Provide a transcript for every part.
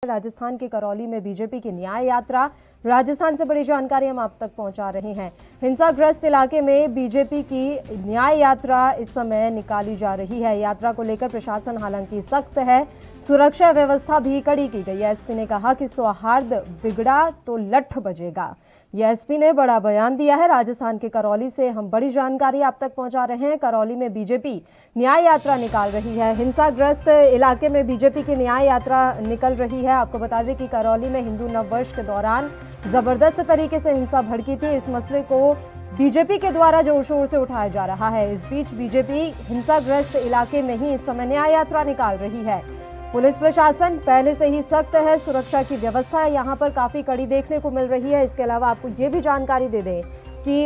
राजस्थान के करौली में बीजेपी की न्याय यात्रा। राजस्थान से बड़ी जानकारी हम आप तक पहुंचा रहे हैं। हिंसाग्रस्त इलाके में बीजेपी की न्याय यात्रा इस समय निकाली जा रही है। यात्रा को लेकर प्रशासन हालांकि सख्त है, सुरक्षा व्यवस्था भी कड़ी की गई है। एसपी ने कहा कि सौहार्द बिगड़ा तो लठ बजेगा। यह एसपी ने बड़ा बयान दिया है। राजस्थान के करौली से हम बड़ी जानकारी आप तक पहुंचा रहे हैं। करौली में बीजेपी न्याय यात्रा निकाल रही है। हिंसाग्रस्त इलाके में बीजेपी की न्याय यात्रा निकल रही है। आपको बता दें कि करौली में हिंदू नववर्ष के दौरान जबरदस्त तरीके से हिंसा भड़की थी। इस मसले को बीजेपी के द्वारा जोर शोर से उठाया जा रहा है। इस बीच बीजेपी हिंसाग्रस्त इलाके में ही इस समय न्याय यात्रा निकाल रही है। पुलिस प्रशासन पहले से ही सख्त है, सुरक्षा की व्यवस्था यहां पर काफी कड़ी देखने को मिल रही है। इसके अलावा आपको ये भी जानकारी दे दें कि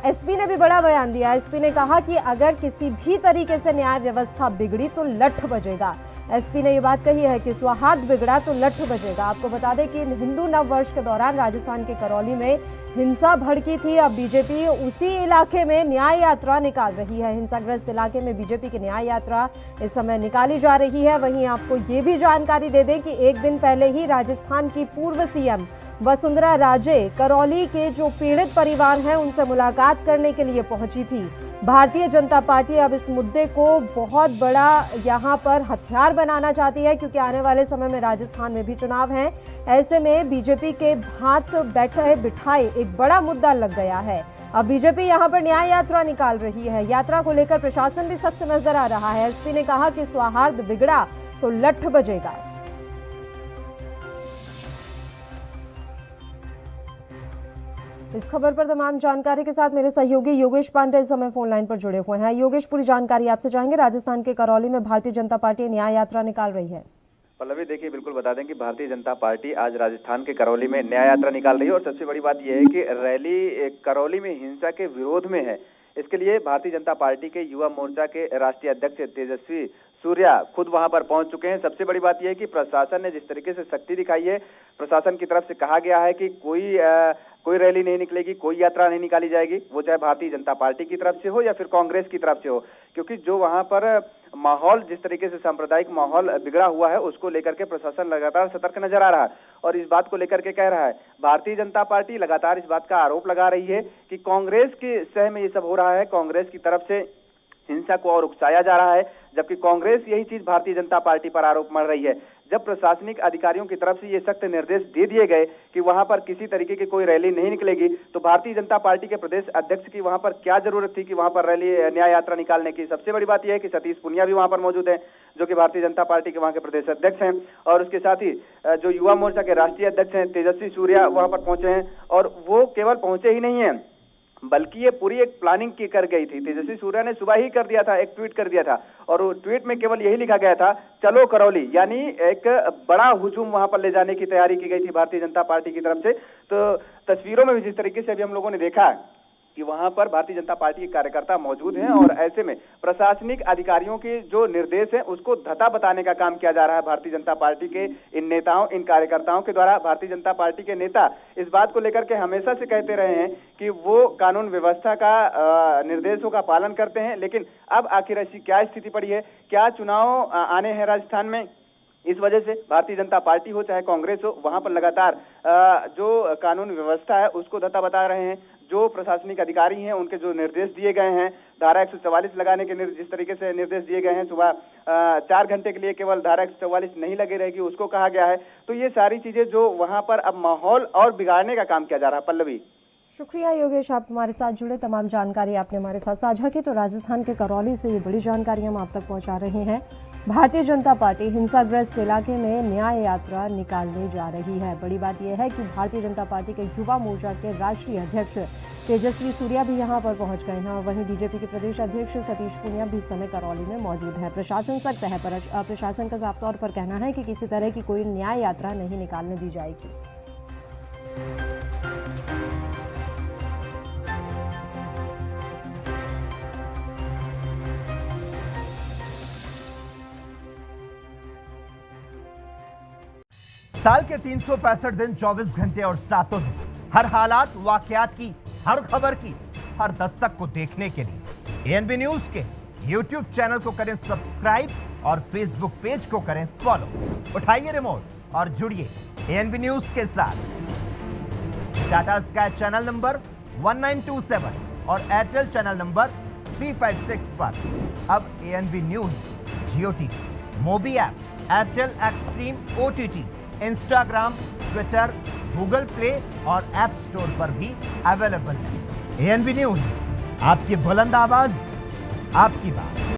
एसपी ने भी बड़ा बयान दिया। एसपी ने कहा कि अगर किसी भी तरीके से न्याय व्यवस्था बिगड़ी तो लठ बजेगा। एसपी ने ये बात कही है कि सौहार्द बिगड़ा तो लठ बजेगा। आपको बता दें कि हिंदू नव वर्ष के दौरान राजस्थान के करौली में हिंसा भड़की थी। अब बीजेपी उसी इलाके में न्याय यात्रा निकाल रही है। हिंसाग्रस्त इलाके में बीजेपी की न्याय यात्रा इस समय निकाली जा रही है। वहीं आपको ये भी जानकारी दे दें कि एक दिन पहले ही राजस्थान की पूर्व सीएम वसुंधरा राजे करौली के जो पीड़ित परिवार हैं उनसे मुलाकात करने के लिए पहुंची थी। भारतीय जनता पार्टी अब इस मुद्दे को बहुत बड़ा यहां पर हथियार बनाना चाहती है, क्योंकि आने वाले समय में राजस्थान में भी चुनाव हैं। ऐसे में बीजेपी के हाथ बैठे बिठाए एक बड़ा मुद्दा लग गया है। अब बीजेपी यहां पर न्याय यात्रा निकाल रही है। यात्रा को लेकर प्रशासन भी सख्त नजर आ रहा है। एसपी ने कहा कि सौहार्द बिगड़ा तो लठ बजेगा। इस खबर पर तमाम जानकारी के साथ मेरे सहयोगी योगेश पांडे इस समय फोन लाइन पर जुड़े हुए हैं। योगेश, पूरी जानकारी आपसे चाहेंगे। राजस्थान के करौली में भारतीय जनता पार्टी न्याय यात्रा निकाल रही है। पल्लवी, देखिए, बिल्कुल बता दें कि भारतीय जनता पार्टी आज राजस्थान के करौली में न्याय यात्रा निकाल रही है। और सबसे बड़ी बात यह है कि रैली करौली में हिंसा के विरोध में है। इसके लिए भारतीय जनता पार्टी के युवा मोर्चा के राष्ट्रीय अध्यक्ष तेजस्वी सूर्या खुद वहां पर पहुंच चुके हैं। सबसे बड़ी बात यह है कि प्रशासन ने जिस तरीके से सख्ती दिखाई है, प्रशासन की तरफ से कहा गया है कि कोई रैली नहीं निकलेगी, कोई यात्रा नहीं निकाली जाएगी, वो चाहे भारतीय जनता पार्टी की तरफ से हो या फिर कांग्रेस की तरफ से हो। क्योंकि जो वहां पर माहौल, जिस तरीके से सांप्रदायिक माहौल बिगड़ा हुआ है, उसको लेकर के प्रशासन लगातार सतर्क नजर आ रहा है और इस बात को लेकर के कह रहा है। भारतीय जनता पार्टी लगातार इस बात का आरोप लगा रही है कि कांग्रेस के सह में ये सब हो रहा है, कांग्रेस की तरफ से हिंसा को और उकसाया जा रहा है, जबकि कांग्रेस यही चीज भारतीय जनता पार्टी पर आरोप मढ़ रही है। जब प्रशासनिक अधिकारियों की तरफ से ये सख्त निर्देश दे दिए गए कि वहां पर किसी तरीके की कोई रैली नहीं निकलेगी, तो भारतीय जनता पार्टी के प्रदेश अध्यक्ष की वहां पर क्या जरूरत थी कि वहां पर रैली न्याय यात्रा निकालने की। सबसे बड़ी बात यह है कि सतीश पूनिया भी वहां पर मौजूद हैं, जो कि भारतीय जनता पार्टी के वहां के प्रदेश अध्यक्ष हैं। और उसके साथ ही जो युवा मोर्चा के राष्ट्रीय अध्यक्ष हैं तेजस्वी सूर्या वहां पर पहुंचे हैं। और वो केवल पहुंचे ही नहीं है, बल्कि ये पूरी एक प्लानिंग की कर गई थी। तेजस्वी सूर्या ने सुबह ही कर दिया था, एक ट्वीट कर दिया था और वो ट्वीट में केवल यही लिखा गया था, चलो करौली, यानी एक बड़ा हुजूम वहां पर ले जाने की तैयारी की गई थी भारतीय जनता पार्टी की तरफ से। तो तस्वीरों में भी जिस तरीके से अभी हम लोगों ने देखा कि वहां पर भारतीय जनता पार्टी के कार्यकर्ता मौजूद हैं और ऐसे में प्रशासनिक अधिकारियों के जो निर्देश हैं उसको धता बताने का काम किया जा रहा है भारतीय जनता पार्टी के इन नेताओं, इन कार्यकर्ताओं के द्वारा। भारतीय जनता पार्टी के नेता इस बात को लेकर के हमेशा से कहते रहे हैं कि वो कानून व्यवस्था का निर्देशों का पालन करते हैं, लेकिन अब आखिर ऐसी क्या स्थिति पड़ी है, क्या चुनाव आने हैं राजस्थान में, इस वजह से भारतीय जनता पार्टी हो चाहे कांग्रेस हो, वहां पर लगातार जो कानून व्यवस्था है उसको धता बता रहे हैं। जो प्रशासनिक अधिकारी हैं उनके जो निर्देश दिए गए हैं, धारा 144 लगाने के जिस तरीके से निर्देश दिए गए हैं, सुबह 4 घंटे के लिए केवल धारा 144 नहीं लगी रहेगी, उसको कहा गया है। तो ये सारी चीजें जो वहां पर अब माहौल और बिगाड़ने का काम किया जा रहा है। पल्लवी, शुक्रिया योगेश, आप हमारे साथ जुड़े, तमाम जानकारी आपने हमारे साथ साझा की। तो राजस्थान के करौली से ये बड़ी जानकारी हम आप तक पहुंचा रहे हैं। भारतीय जनता पार्टी हिंसाग्रस्त इलाके में न्याय यात्रा निकालने जा रही है। बड़ी बात यह है कि भारतीय जनता पार्टी के युवा मोर्चा के राष्ट्रीय अध्यक्ष तेजस्वी सूर्या भी यहां पर पहुंच गए हैं। वहीं बीजेपी के प्रदेश अध्यक्ष सतीश पूनिया भी इस समय करौली में मौजूद है। प्रशासन सख्त है, पर प्रशासन का साफ तौर पर कहना है कि किसी तरह की कोई न्याय यात्रा नहीं निकालने दी जाएगी। साल के 365 दिन 24 घंटे और 7 दिन, हर हालात वाकयात की, हर खबर की, हर दस्तक को देखने के लिए एएनबी न्यूज के YouTube चैनल को करें सब्सक्राइब और Facebook पेज को करें फॉलो। उठाइए रिमोट और जुड़िए एएनबी न्यूज के साथ। टाटा स्काई चैनल नंबर 1927 और एयरटेल चैनल नंबर 356 पर अब ANB news Geo TV, mobi app, Airtel Xstream OTT, Instagram, Twitter, Google Play और ऐप स्टोर पर भी अवेलेबल है। एएनबी न्यूज, आपकी बुलंद आवाज, आपकी बात।